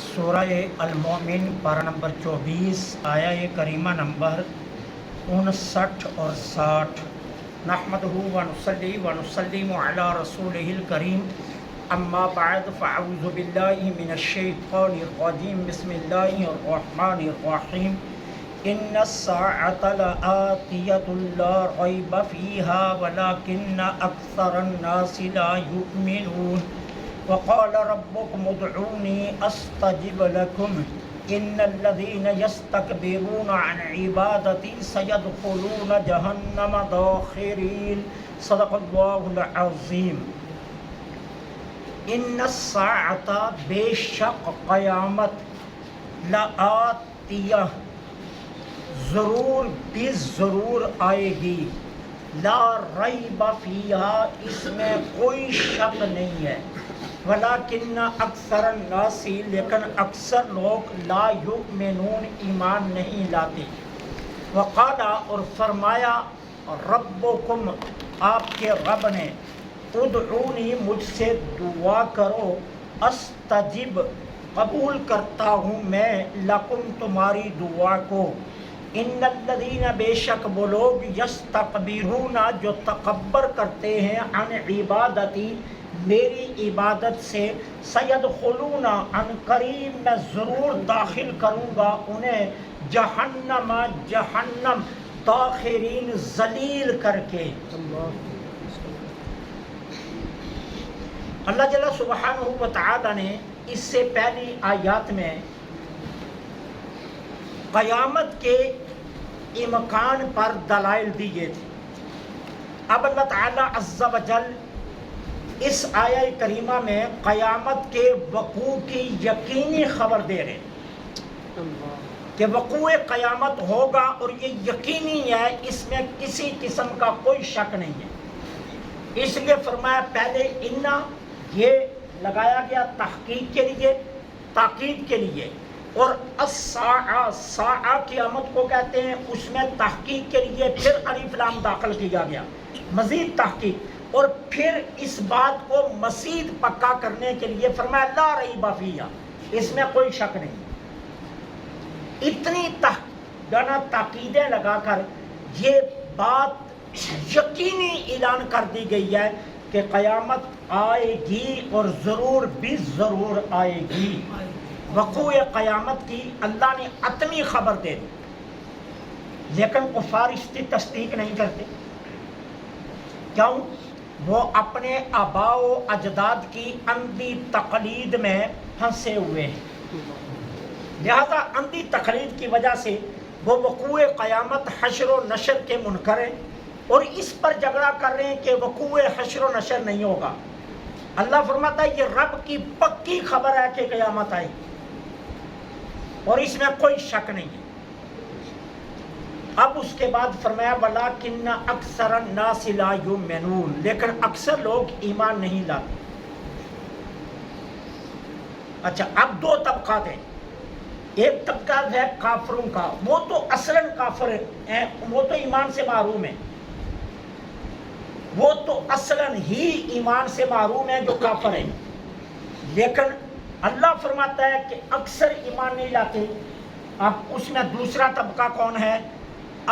سورہ المومن پارہ نمبر 24 آیہ کریمہ نمبر 59 اور 60۔ نحمدہ ونصلی ونسلم علی رسولہ الکریم، اما بعد فاعوذ باللہ من الشیطان الرجیم، بسم اللہ الرحمن الرحیم۔ ان الساعۃ لآتیۃ لا ریب فیہا ولکن اکثر الناس لا یؤمنون۔ وقال ربكم ادعوني استجب لكم ان الذين يستكبرون عن عبادتي سيدخلون جهنم داخرين۔ صدق اللہ العظیم۔ ان الساعۃ بے شک قیامت، لآتیہ ضرور بھی ضرور آئے گی، لا ریب فیہا اس میں کوئی شک نہیں ہے، ولیکن اکثر الناس لیکن اکثر لوگ لا یؤمنون ایمان نہیں لاتے۔ وقال اور فرمایا، ربکم آپ کے رب نے، ادعونی مجھ سے دعا کرو، استجب قبول کرتا ہوں میں، لکم تمہاری دعا کو۔ ان الذین بے شک وہ لوگ، یستکبرون جو تکبر کرتے ہیں، عن عبادتی میری عبادت سے، سیدخلون عن قریب میں ضرور داخل کروں گا انہیں، جہنم جہنم، داخرین ذلیل کر کے۔ اللہ جل سبحانہ و تعالی نے اس سے پہلی آیات میں قیامت کے امکان پر دلائل دیے تھے۔ اب اللہ تعالی عز و جل اس آیہ کریمہ میں قیامت کے وقوع کی یقینی خبر دے رہے ہیں کہ وقوع قیامت ہوگا، اور یہ یقینی ہے، اس میں کسی قسم کا کوئی شک نہیں ہے۔ اس لیے فرمایا پہلے انا یہ لگایا گیا تحقیق کے لیے، تاکید کے لیے، اور الساعہ ساعہ قیامت کو کہتے ہیں، اس میں تحقیق کے لیے پھر الف لام داخل کیا گیا، مزید تحقیق، اور پھر اس بات کو مزید پکا کرنے کے لیے فرمایا لا ریب فیہا اس میں کوئی شک نہیں۔ اتنی تاکیدیں لگا کر یہ بات یقینی اعلان کر دی گئی ہے کہ قیامت آئے گی، اور ضرور بھی ضرور آئے گی۔ وقوع قیامت کی اللہ نے حتمی خبر دے دی، لیکن کفار اس کی تصدیق نہیں کرتے۔ کیوں؟ وہ اپنے آباء و اجداد کی اندھی تقلید میں پھنسے ہوئے ہیں، لہذا اندھی تقلید کی وجہ سے وہ وقوع قیامت، حشر و نشر کے منکر ہیں، اور اس پر جھگڑا کر رہے ہیں کہ وقوع حشر و نشر نہیں ہوگا۔ اللہ فرماتا ہے یہ رب کی پکی خبر ہے کہ قیامت آئے گی، اور اس میں کوئی شک نہیں ہے۔ اب اس کے بعد فرمایا وَلَٰكِنَّ أَكْثَرَ النَّاسِ لَا يُؤْمِنُونَ لیکن اکثر لوگ ایمان نہیں لاتے۔ اچھا، اب دو طبقات ہیں۔ ایک طبقہ ہے کافروں کا، وہ تو اصلاً کافر ہیں، وہ تو ایمان سے محروم ہیں، وہ تو اصلاً ہی ایمان سے محروم ہیں جو کافر ہیں، لیکن اللہ فرماتا ہے کہ اکثر ایمان نہیں لاتے۔ اب اس میں دوسرا طبقہ کون ہے؟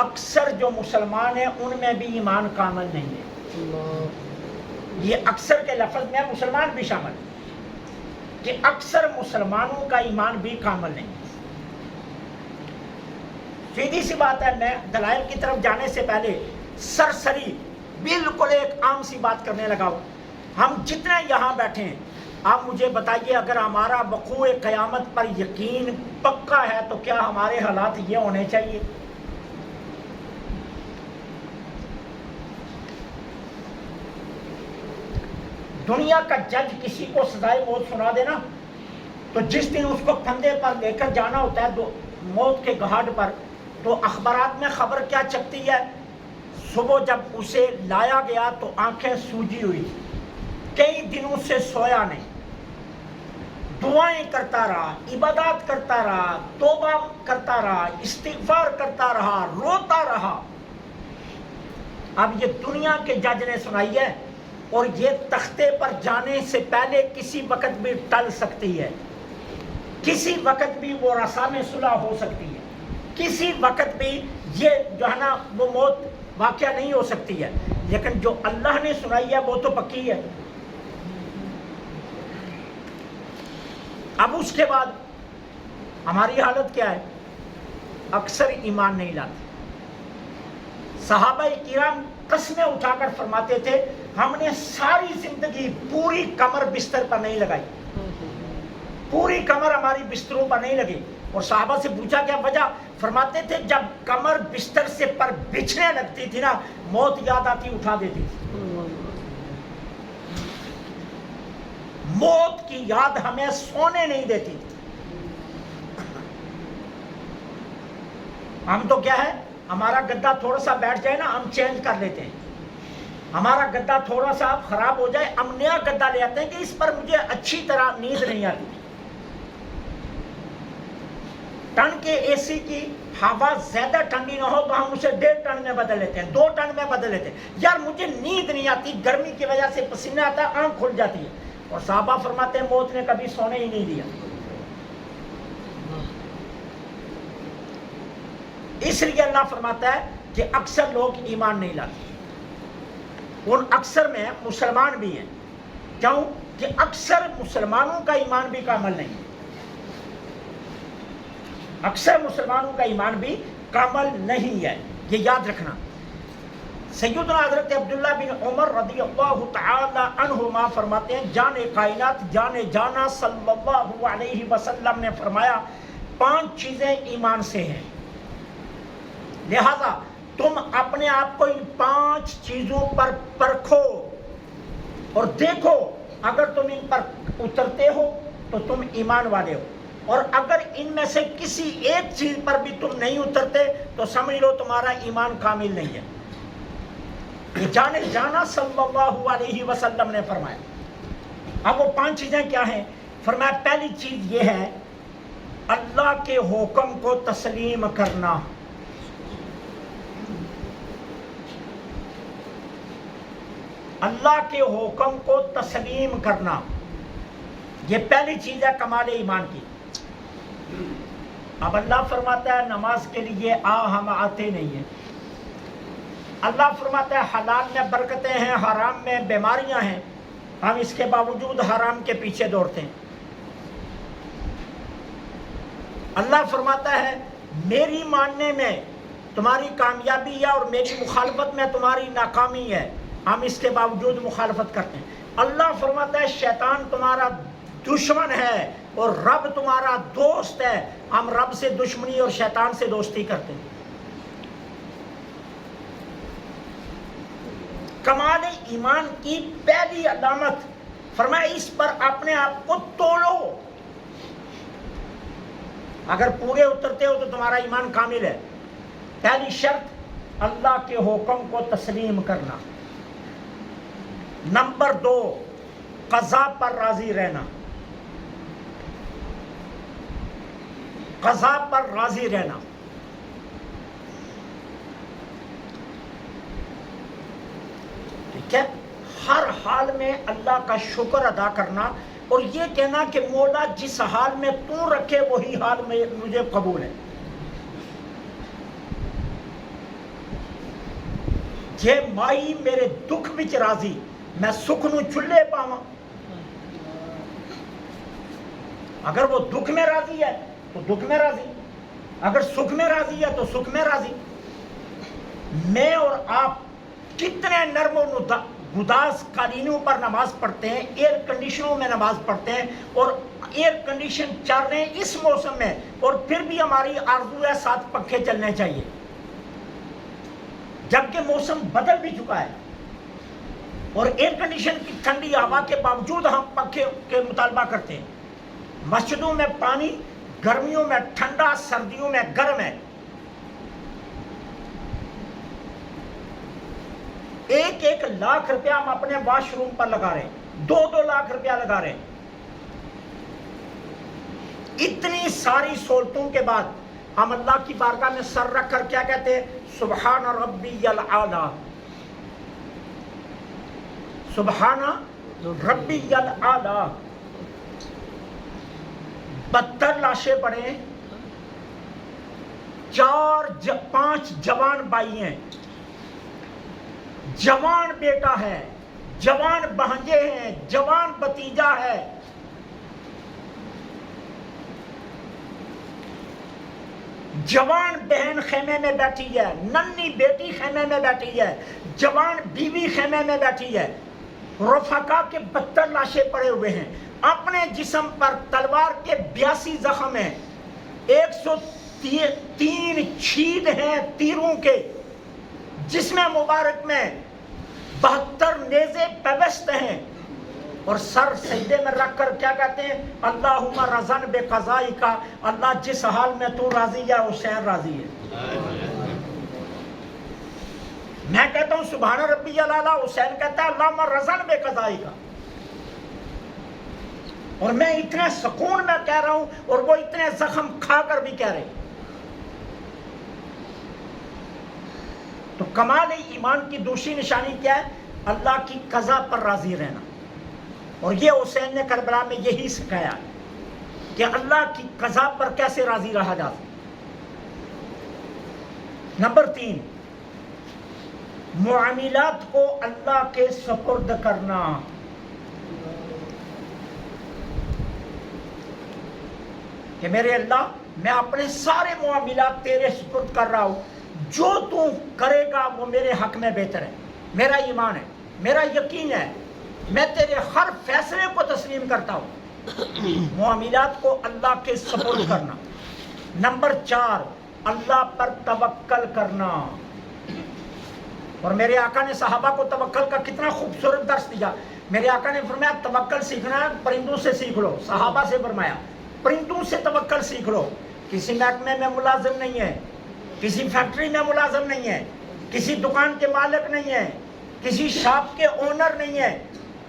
اکثر جو مسلمان ہیں ان میں بھی ایمان کامل نہیں ہے۔ یہ اکثر کے لفظ میں مسلمان بھی شامل ہے کہ اکثر مسلمانوں کا ایمان بھی کامل نہیں ہے۔ سیدھی سی بات ہے، میں دلائل کی طرف جانے سے پہلے سرسری بالکل ایک عام سی بات کرنے لگا ہوں۔ ہم جتنے یہاں بیٹھے ہیں، آپ مجھے بتائیے، اگر ہمارا وقوع قیامت پر یقین پکا ہے تو کیا ہمارے حالات یہ ہونے چاہیے؟ دنیا کا جج کسی کو سزائے موت سنا دینا، تو جس دن اس کو کندھے پر لے کر جانا ہوتا ہے موت کے گھاٹ پر، تو اخبارات میں خبر کیا چھپتی ہے؟ صبح جب اسے لایا گیا تو آنکھیں سوجی ہوئی تھی، کئی دنوں سے سویا نہیں، دعائیں کرتا رہا، عبادات کرتا رہا، توبہ کرتا رہا، استغفار کرتا رہا، روتا رہا۔ اب یہ دنیا کے جج نے سنائی ہے، اور یہ تختے پر جانے سے پہلے کسی وقت بھی ٹل سکتی ہے۔ کسی وقت بھی وہ رسا میں صلح ہو سکتی ہے، کسی وقت بھی یہ جو ہے نا وہ موت واقعہ نہیں ہو سکتی ہے، لیکن جو اللہ نے سنائی ہے وہ تو پکی ہے۔ اب اس کے بعد ہماری حالت کیا ہے؟ اکثر ایمان نہیں لاتے۔ صحابہ کرام قسمیں اٹھا کر فرماتے تھے ہم نے ساری زندگی پوری کمر بستر پر نہیں لگائی، پوری کمر ہماری بستروں پر نہیں لگی۔ اور صحابہ سے پوچھا کیا وجہ؟ فرماتے تھے جب کمر بستر سے پر بچھنے لگتی تھی نا، موت یاد آتی اٹھا دیتی تھی۔ موت کی یاد ہمیں سونے نہیں دیتی تھی۔ ہم تو کیا ہے، ہمارا گدا تھوڑا سا بیٹھ جائے نا ہم چینج کر لیتے ہیں، ہمارا گدا تھوڑا سا خراب ہو جائے ہم نیا گدا لے آتے ہیں کہ اس پر مجھے اچھی طرح نیند نہیں آتی۔ ٹن کے اے سی کی ہوا زیادہ ٹھنڈی نہ ہو تو ہم اسے 1.5 ٹن میں بدل لیتے ہیں، 2 ٹن میں بدل لیتے ہیں۔ یار مجھے نیند نہیں آتی، گرمی کی وجہ سے پسینہ آتا ہے، آنکھ کھل جاتی ہے۔ اور صحابہ فرماتے ہیں موت نے کبھی سونے ہی نہیں دیا۔ اس لیے اللہ فرماتا ہے کہ اکثر لوگ ایمان نہیں لاتے، ان اکثر میں مسلمان بھی ہیں۔ کیوں کہ اکثر مسلمانوں کا ایمان بھی کامل نہیں ہے، اکثر مسلمانوں کا ایمان بھی کامل نہیں ہے، یہ یاد رکھنا۔ سیدنا حضرت عبداللہ بن عمر رضی اللہ تعالی عنہما فرماتے ہیں جان کائنات جان جانا صلی اللہ علیہ وسلم نے فرمایا 5 چیزیں ایمان سے ہیں، لہذا تم اپنے آپ کو ان 5 چیزوں پر پرکھو اور دیکھو، اگر تم ان پر اترتے ہو تو تم ایمان والے ہو، اور اگر ان میں سے کسی ایک چیز پر بھی تم نہیں اترتے تو سمجھ لو تمہارا ایمان کامل نہیں ہے۔ یہ جانے جانا صلی اللہ علیہ وسلم نے فرمایا۔ اب وہ 5 چیزیں کیا ہیں؟ فرمایا پہلی چیز یہ ہے اللہ کے حکم کو تسلیم کرنا۔ اللہ کے حکم کو تسلیم کرنا، یہ پہلی چیز ہے کمال ایمان کی۔ اب اللہ فرماتا ہے نماز کے لیے ہم آتے نہیں ہیں، اللہ فرماتا ہے حلال میں برکتیں ہیں، حرام میں بیماریاں ہیں، ہم اس کے باوجود حرام کے پیچھے دوڑتے ہیں۔ اللہ فرماتا ہے میری ماننے میں تمہاری کامیابی ہے اور میری مخالفت میں تمہاری ناکامی ہے، ہم اس کے باوجود مخالفت کرتے ہیں۔ اللہ فرماتا ہے شیطان تمہارا دشمن ہے اور رب تمہارا دوست ہے، ہم رب سے دشمنی اور شیطان سے دوستی کرتے ہیں۔ کمال ایمان کی پہلی علامت فرمایا اس پر اپنے آپ کو تولو، اگر پورے اترتے ہو تو تمہارا ایمان کامل ہے۔ پہلی شرط اللہ کے حکم کو تسلیم کرنا۔ نمبر 2 قضا پر راضی رہنا، قضا پر راضی رہنا۔ ٹھیک ہے، ہر حال میں اللہ کا شکر ادا کرنا اور یہ کہنا کہ مولا جس حال میں تو رکھے وہی حال میں مجھے قبول ہے۔ جے مائی میرے دکھ وچ راضی میں سکھ نو چلے پاواں، اگر وہ دکھ میں راضی ہے تو دکھ میں راضی، اگر سکھ میں راضی ہے تو سکھ میں راضی۔ میں اور آپ کتنے نرم و گداز قالینوں پر نماز پڑھتے ہیں، ایئر کنڈیشنوں میں نماز پڑھتے ہیں، اور ایئر کنڈیشن چل رہے ہیں اس موسم میں، اور پھر بھی ہماری آرزو ہے 7 پنکھے چلنے چاہیے، جبکہ موسم بدل بھی چکا ہے، اور ایئر کنڈیشن کی ٹھنڈی ہوا کے باوجود ہم پنکھے کے مطالبہ کرتے ہیں۔ مسجدوں میں پانی گرمیوں میں ٹھنڈا، سردیوں میں گرم ہے۔ 1 لاکھ روپیہ ہم اپنے واش روم پر لگا رہے ہیں، 2 لاکھ روپیہ لگا رہے ہیں۔ اتنی ساری سہولتوں کے بعد ہم اللہ کی بارگاہ میں سر رکھ کر کیا کہتے ہیں؟ سبحان ربی الاعلی، سبحان ربی الاعلی۔ 72 لاشیں پڑے، 5 جوان بھائی ہیں، جوان بیٹا ہے، جوان بھانجے ہیں، جوان بھتیجا ہے، جوان بہن خیمے میں بیٹھی ہے، ننھی بیٹی خیمے میں بیٹھی ہے، جوان بیوی خیمے میں بیٹھی ہے۔ رفقا کے 72 لاشیں پڑے ہوئے ہیں، اپنے جسم پر تلوار کے 82 زخم ہیں، 103 چھید ہیں تیروں کے، جسم مبارک میں 72 نیزے پیوست ہیں، اور سر سجدے میں رکھ کر کیا کہتے ہیں؟ اللہم رضن بے قضائی کا، اللہ جس حال میں تو راضی ہے حسین راضی ہے۔ میں کہتا ہوں سبحان ربی العلیٰ، حسین کہتا ہے اللہم رضن بے قضائی کا، اور میں اتنے سکون میں کہہ رہا ہوں اور وہ اتنے زخم کھا کر بھی کہہ رہے۔ تو کمال ایمان کی دوسری نشانی کیا ہے؟ اللہ کی قضا پر راضی رہنا، اور یہ حسین نے کربلا میں یہی سکھایا کہ اللہ کی قضا پر کیسے راضی رہا جا سکتا۔ نمبر 3، معاملات کو اللہ کے سپرد کرنا۔ کہ میرے اللہ، میں اپنے سارے معاملات تیرے سپرد کر رہا ہوں، جو تو کرے گا وہ میرے حق میں بہتر ہے۔ میرا ایمان ہے، میرا یقین ہے، میں تیرے ہر فیصلے کو تسلیم کرتا ہوں۔ معاملات کو اللہ کے سپرد کرنا۔ نمبر 4، اللہ پر توکل کرنا۔ اور میرے آقا نے صحابہ کو توکل کا کتنا خوبصورت درس دیا۔ میرے آقا نے فرمایا توکل سیکھنا ہے پرندوں سے سیکھ لو۔ صحابہ سے فرمایا پرندوں سے توکل سیکھ لو۔ کسی محکمے میں ملازم نہیں ہے، کسی فیکٹری میں ملازم نہیں ہے، کسی دکان کے مالک نہیں ہے، کسی شاپ کے اونر نہیں ہے،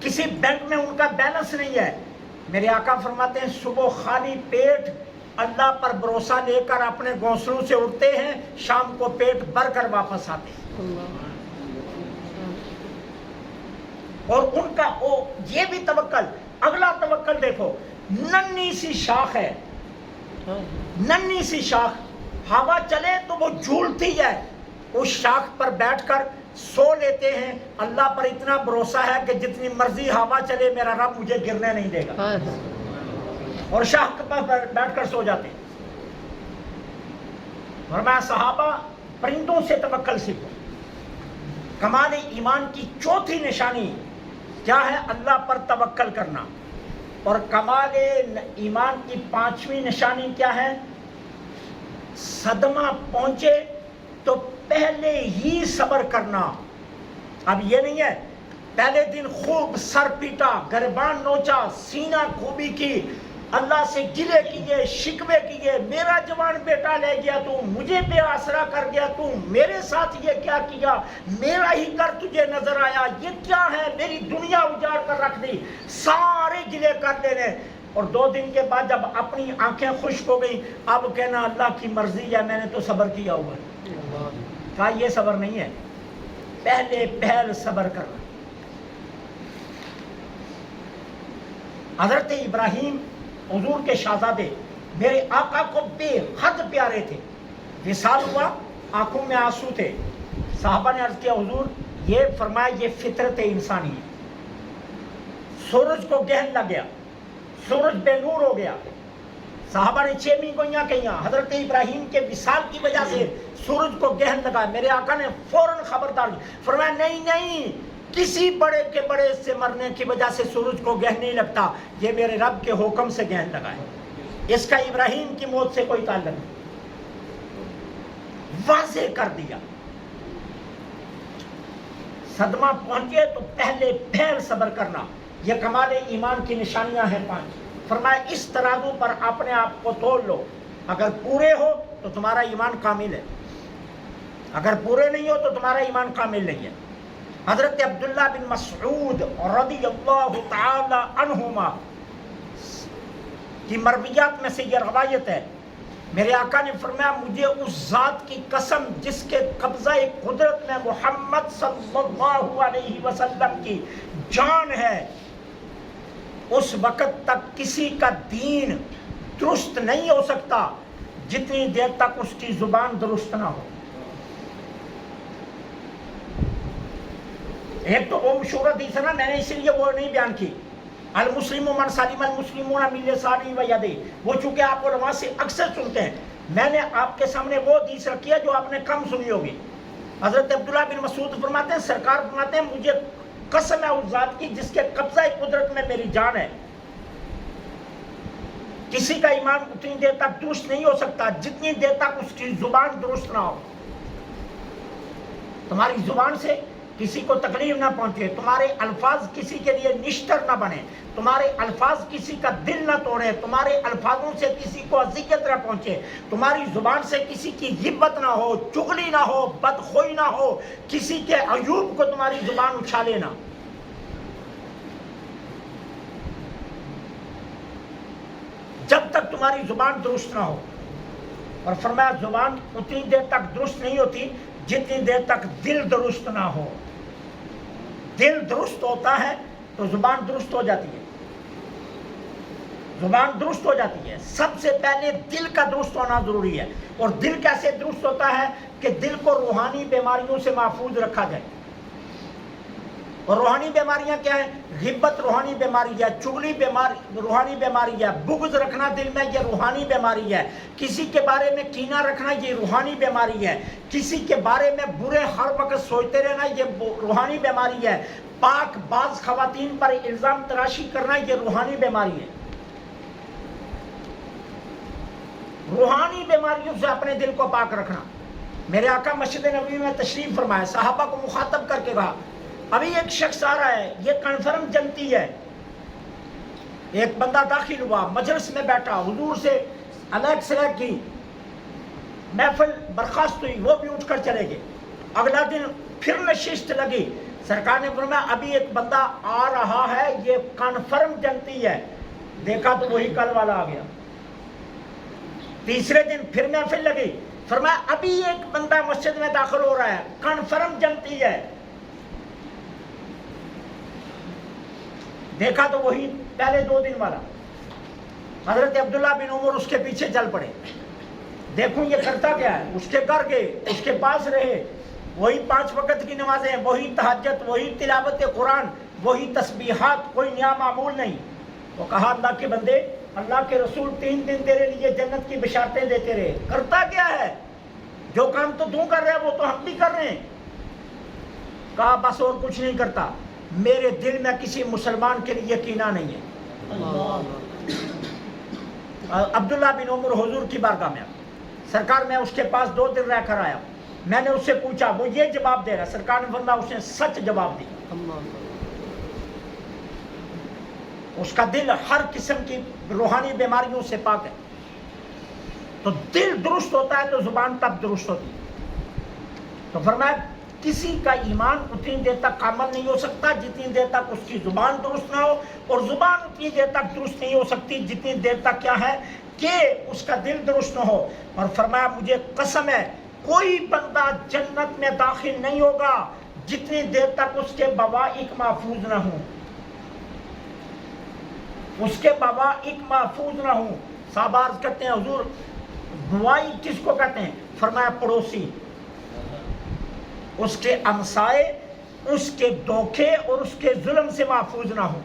کسی بینک میں ان کا بیلنس نہیں ہے۔ میرے آقا فرماتے ہیں صبح خالی پیٹ اللہ پر بھروسہ لے کر اپنے گھونسلوں سے اٹھتے ہیں، شام کو پیٹ بھر کر واپس آتے ہیں۔ اور ان کا یہ بھی توکل۔ اگلا توکل دیکھو، ننھی سی شاخ ہے، ننھی سی شاخ، ہوا چلے تو وہ جھولتی ہے، اس شاخ پر بیٹھ کر سو لیتے ہیں۔ اللہ پر اتنا بھروسہ ہے کہ جتنی مرضی ہوا چلے میرا رب مجھے گرنے نہیں دے گا، اور شاخ پر بیٹھ کر سو جاتے ہیں۔ اور میں صحابہ پرندوں سے توکل سیکھو۔ کمال ایمان کی چوتھی نشانی کیا ہے؟ اللہ پر توکل کرنا۔ اور کمال ایمان کی 5ویں نشانی کیا ہے؟ صدمہ پہنچے تو پہلے ہی صبر کرنا۔ اب یہ نہیں ہے پہلے دن خوب سر پیٹا، گریبان نوچا، سینہ کھوبی کی، اللہ سے گلے کیے، شکوے کیے، میرا جوان بیٹا لے گیا تو، مجھے بے آسرا کر گیا تو، میرے ساتھ یہ کیا کیا، میرا ہی کر تجھے نظر آیا، یہ کیا ہے، میری دنیا اجاڑ کر رکھ دی، سارے گلے کر لینے۔ اور 2 دن کے بعد جب اپنی آنکھیں خشک ہو گئی، اب کہنا اللہ کی مرضی ہے، میں نے تو صبر کیا ہوا ہے۔ کہا یہ صبر نہیں ہے، پہل صبر کرنا۔ حضرت ابراہیم حضور کے شہزادے میرے آقا کو بے حد پیارے تھے، وصال ہوا، آنکھوں میں آنسو تھے۔ صحابہ نے عرض کیا حضور، یہ فرمایا یہ فطرت انسانی ہے۔ سورج کو گہن لگ گیا، سورج بے نور ہو گیا، صحابہ نے 6 گوئیاں کہیاں، حضرت ابراہیم کے وصال کی وجہ سے سورج کو گہن لگا۔ میرے آقا نے فوراً خبردار فرمایا نہیں، کسی بڑے کے بڑے سے مرنے کی وجہ سے سورج کو گہن نہیں لگتا، یہ میرے رب کے حکم سے گہن لگا ہے، اس کا ابراہیم کی موت سے کوئی تعلق نہیں۔ واضح کر دیا۔ صدمہ پہنچے تو پہل صبر کرنا، یہ کمال ایمان کی نشانیاں ہیں 5۔ فرمایا اس ترازو پر اپنے آپ کو تول لو، اگر پورے ہو تو تمہارا ایمان کامل ہے، اگر پورے نہیں ہو تو تمہارا ایمان کامل نہیں ہے۔ حضرت عبداللہ بن مسعود رضی اللہ تعالی عنہما کی مرویات میں سے یہ روایت ہے، میرے آقا نے فرمایا مجھے اس ذات کی قسم جس کے قبضہ قدرت میں محمد صلی اللہ علیہ وسلم کی جان ہے، اس وقت تک کسی کا دین درست نہیں ہو سکتا جتنی دیر تک اس کی زبان درست نہ ہو. ایک تو وہ مشہور حدیث ہے نا، میں نے اسی لیے وہ نہیں بیان کی، المسلم من سلم المسلمون من لسانه ویده، وہ چونکہ آپ علماء سے اکثر سنتے ہیں، میں نے آپ کے سامنے وہ حدیث رکھی ہے جو آپ نے کم سنی ہوگی. حضرت عبداللہ بن مسعود فرماتے ہیں، سرکار فرماتے ہیں مجھے قسم ہے اس ذات کی جس کے قبضہ قدرت میں میری جان ہے، کسی کا ایمان اتنی دیر تک درست نہیں ہو سکتا جتنی دیر تک اس کی زبان درست نہ ہو. تمہاری زبان سے کسی کو تکلیف نہ پہنچے، تمہارے الفاظ کسی کے لیے نشتر نہ بنے، تمہارے الفاظ کسی کا دل نہ توڑے، تمہارے الفاظوں سے کسی کو اذیت نہ پہنچے، تمہاری زبان سے کسی کی غیبت نہ ہو، چغلی نہ ہو، بدخوئی نہ ہو، کسی کے عیوب کو تمہاری زبان اچھالے نہ. جب تک تمہاری زبان درست نہ ہو. اور فرمایا زبان اتنی دیر تک درست نہیں ہوتی جتنی دیر تک دل درست نہ ہو. دل درست ہوتا ہے تو زبان درست ہو جاتی ہے. زبان درست ہو جاتی ہے. سب سے پہلے دل کا درست ہونا ضروری ہے. اور دل کیسے درست ہوتا ہے کہ دل کو روحانی بیماریوں سے محفوظ رکھا جائے. اور روحانی بیماریاں کیا ہیں؟ غیبت روحانی بیماری ہے، چغلی روحانی بیماری ہے، بغض رکھنا دل میں یہ روحانی بیماری ہے، کسی کے بارے میں کینہ رکھنا یہ روحانی بیماری ہے، کسی کے بارے میں برے ہر وقت سوچتے رہنا یہ روحانی بیماری ہے، پاک باز خواتین پر الزام تراشی کرنا یہ روحانی بیماری ہے. روحانی بیماریوں سے اپنے دل کو پاک رکھنا. میرے آقا مسجد نبوی میں تشریف فرمائے، صحابہ کو مخاطب کر کے کہا ابھی ایک شخص آ رہا ہے، یہ کنفرم جنتی ہے. ایک بندہ داخل ہوا، مجلس میں بیٹھا، حضور سے الیک سلیک کی، محفل برخاست ہوئی، وہ بھی اٹھ کر چلے گئے. اگلا دن پھر نشست لگی، سرکار نے فرمایا ابھی ایک بندہ آ رہا ہے، یہ کنفرم جنتی ہے. دیکھا تو وہی کل والا آ گیا. تیسرے دن پھر محفل لگی، فرمایا ابھی ایک بندہ مسجد میں داخل ہو رہا ہے، کنفرم جنتی ہے. دیکھا تو وہی پہلے 2 دن والا. حضرت عبداللہ بن عمر اس کے پیچھے چل پڑے، دیکھوں یہ کرتا کیا ہے. اس کے گھر گئے، اس کے پاس رہے، وہی 5 وقت کی نمازیں، وہی تہجد، وہی تلاوت قرآن، وہی تسبیحات، کوئی نیا معمول نہیں. وہ کہا اللہ کے بندے، اللہ کے رسول 3 دن تیرے لیے جنت کی بشارتیں دیتے رہے، کرتا کیا ہے؟ جو کام تو کر رہے ہیں وہ تو ہم بھی کر رہے ہیں. کہا بس اور کچھ نہیں کرتا، میرے دل میں کسی مسلمان کے لیے کینہ نہیں ہے. عبداللہ بن عمر حضور کی بارگاہ میں، سرکار میں اس کے پاس 2 دن رہ کر آیا. میں نے اس سے پوچھا، وہ یہ جواب دے رہا. سرکار نے فرمایا اس نے سچ جواب دی. اس کا دل ہر قسم کی روحانی بیماریوں سے پاک ہے. تو دل درست ہوتا ہے تو زبان تب درست ہوتی ہے. تو فرمایا کسی کا ایمان اتنی دیر تک کامل نہیں ہو سکتا جتنی دیر تک اس کی زبان درست نہ ہو، اور زبان اتنی دیر تک درست نہیں ہو سکتی جتنی دیر تک کیا ہے کہ اس کا دل درست نہ ہو. اور فرمایا مجھے قسم ہے کوئی بندہ جنت میں داخل نہیں ہوگا جتنی دیر تک اس کے بوائق محفوظ نہ ہوں. اس کے بوائق محفوظ نہ ہوں. صحابہ عرض کرتے ہیں حضور بوائق کس کو کہتے ہیں؟ فرمایا پڑوسی، اس کے ہمسائے، اس کے دھوکے اور اس کے ظلم سے محفوظ نہ ہو.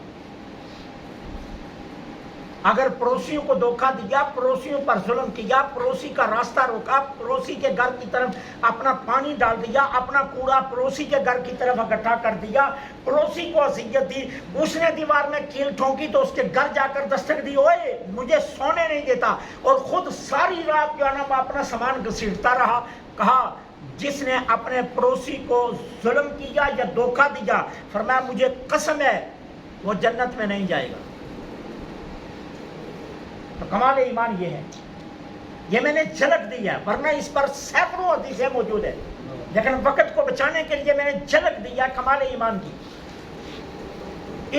اگر پڑوسیوں کو دھوکہ دیا، پڑوسیوں پر ظلم کیا، پڑوسی کا راستہ روکا، پڑوسی کے گھر کی طرف اپنا پانی ڈال دیا، اپنا کوڑا پڑوسی کے گھر کی طرف اکٹھا کر دیا، پڑوسی کو اذیت دی، اس نے دیوار میں کیل ٹھونکی تو اس کے گھر جا کر دستک دی، اوئے مجھے سونے نہیں دیتا، اور خود ساری رات جو ہے نا اپنا سامان گھسیٹتا رہا. کہا جس نے اپنے پڑوسی کو ظلم کیا یا دھوکہ دیا، فرمایا مجھے قسم ہے وہ جنت میں نہیں جائے گا. تو کمال ایمان یہ ہے. یہ میں نے جھلک دی ہے، ورنہ اس پر سینکڑوں حدیثیں موجود ہیں، لیکن وقت کو بچانے کے لیے میں نے جھلک دی ہے کمال ایمان کی.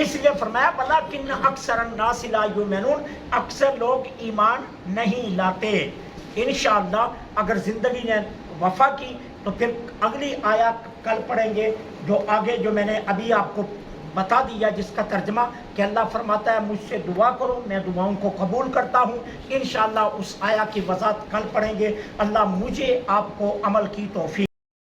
اس لیے فرمایا وَلَٰكِنَّ أَكْثَرَ النَّاسِ لَا يُؤْمِنُونَ، اکثر لوگ ایمان نہیں لاتے. انشاءاللہ اگر زندگی نے وفا کی تو پھر اگلی آیات کل پڑھیں گے، جو آگے جو میں نے ابھی آپ کو بتا دیا جس کا ترجمہ کہ اللہ فرماتا ہے مجھ سے دعا کرو میں دعاؤں کو قبول کرتا ہوں. انشاءاللہ اس آیا کی وضاحت کل پڑھیں گے. اللہ مجھے آپ کو عمل کی توفیق